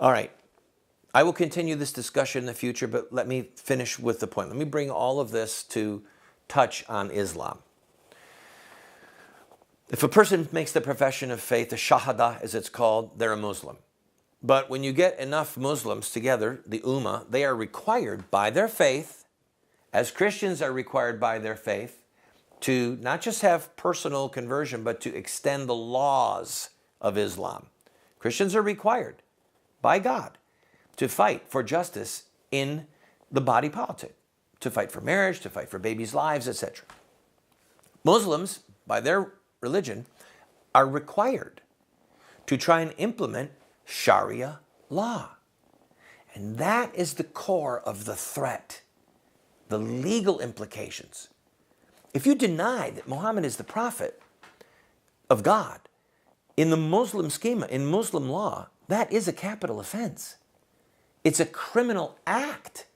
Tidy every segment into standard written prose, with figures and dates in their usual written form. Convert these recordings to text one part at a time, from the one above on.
All right. I will continue this discussion in the future, but let me finish with the point. Let me bring all of this to touch on Islam. If a person makes the profession of faith, the Shahada as it's called, they're a Muslim. But when you get enough Muslims together, the Ummah, they are required by their faith, as Christians are required by their faith, to not just have personal conversion, but to extend the laws of Islam. Christians are required by God to fight for justice in the body politic, to fight for marriage, to fight for babies' lives, etc. Muslims, by their religion, are required to try and implement Sharia law. And that is the core of the threat, the legal implications. If you deny that Muhammad is the prophet of God, in the Muslim schema, in Muslim law, that is a capital offense. It's a criminal act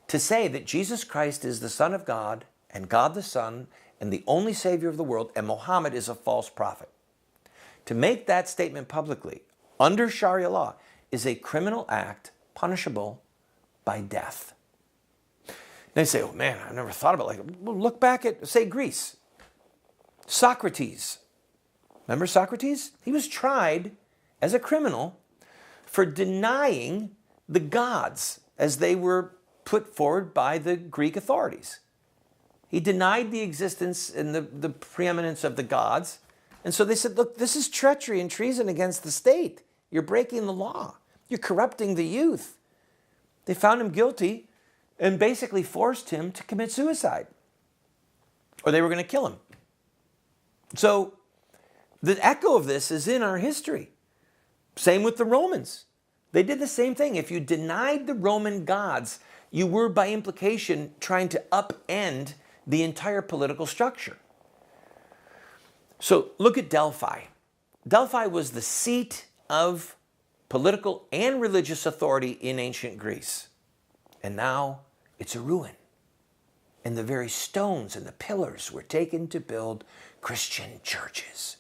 to say that Jesus Christ is the Son of God and God the Son and the only Savior of the world, and Muhammad is a false prophet. To make that statement publicly under Sharia law is a criminal act punishable by death. They say, oh man, I've never thought about it. Well, look back at, say, Greece. Socrates. Remember Socrates? He was tried as a criminal for denying the gods as they were put forward by the Greek authorities. He denied the existence and the preeminence of the gods. And so they said, look, this is treachery and treason against the state. You're breaking the law. You're corrupting the youth. They found him guilty and basically forced him to commit suicide, or they were going to kill him. So the echo of this is in our history. Same with the Romans. They did the same thing. If you denied the Roman gods, you were by implication trying to upend the entire political structure. So look at Delphi. Delphi was the seat of political and religious authority in ancient Greece. And now it's a ruin. And the very stones and the pillars were taken to build Christian churches.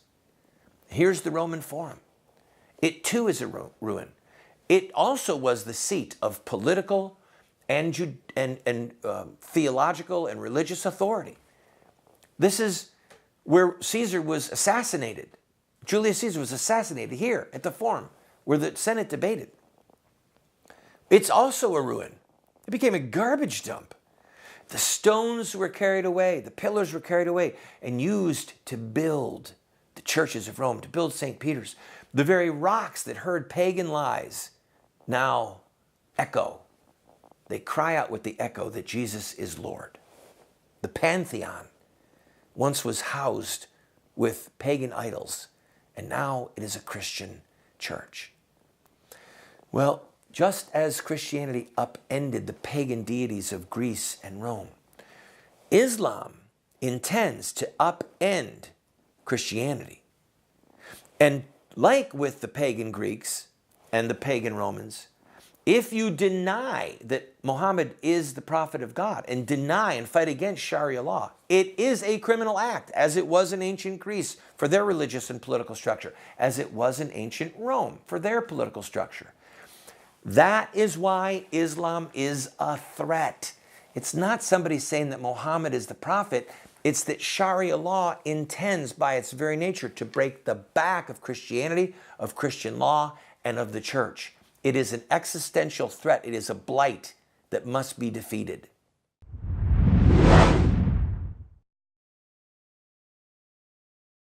Here's the Roman Forum. It too is a ruin. It also was the seat of political and theological and religious authority. This is where Caesar was assassinated. Julius Caesar was assassinated here at the Forum, where the Senate debated. It's also a ruin. It became a garbage dump. The stones were carried away, the pillars were carried away and used to build the churches of Rome, to build St. Peter's. The very rocks that heard pagan lies now echo. They cry out with the echo that Jesus is Lord. The Pantheon once was housed with pagan idols, and now it is a Christian church. Well, just as Christianity upended the pagan deities of Greece and Rome, Islam intends to upend Christianity. And like with the pagan Greeks and the pagan Romans, if you deny that Muhammad is the prophet of God and deny and fight against Sharia law, it is a criminal act, as it was in ancient Greece for their religious and political structure, as it was in ancient Rome for their political structure. That is why Islam is a threat. It's not somebody saying that Muhammad is the prophet. It's that Sharia law intends by its very nature to break the back of Christianity, of Christian law, and of the church. It is an existential threat. It is a blight that must be defeated.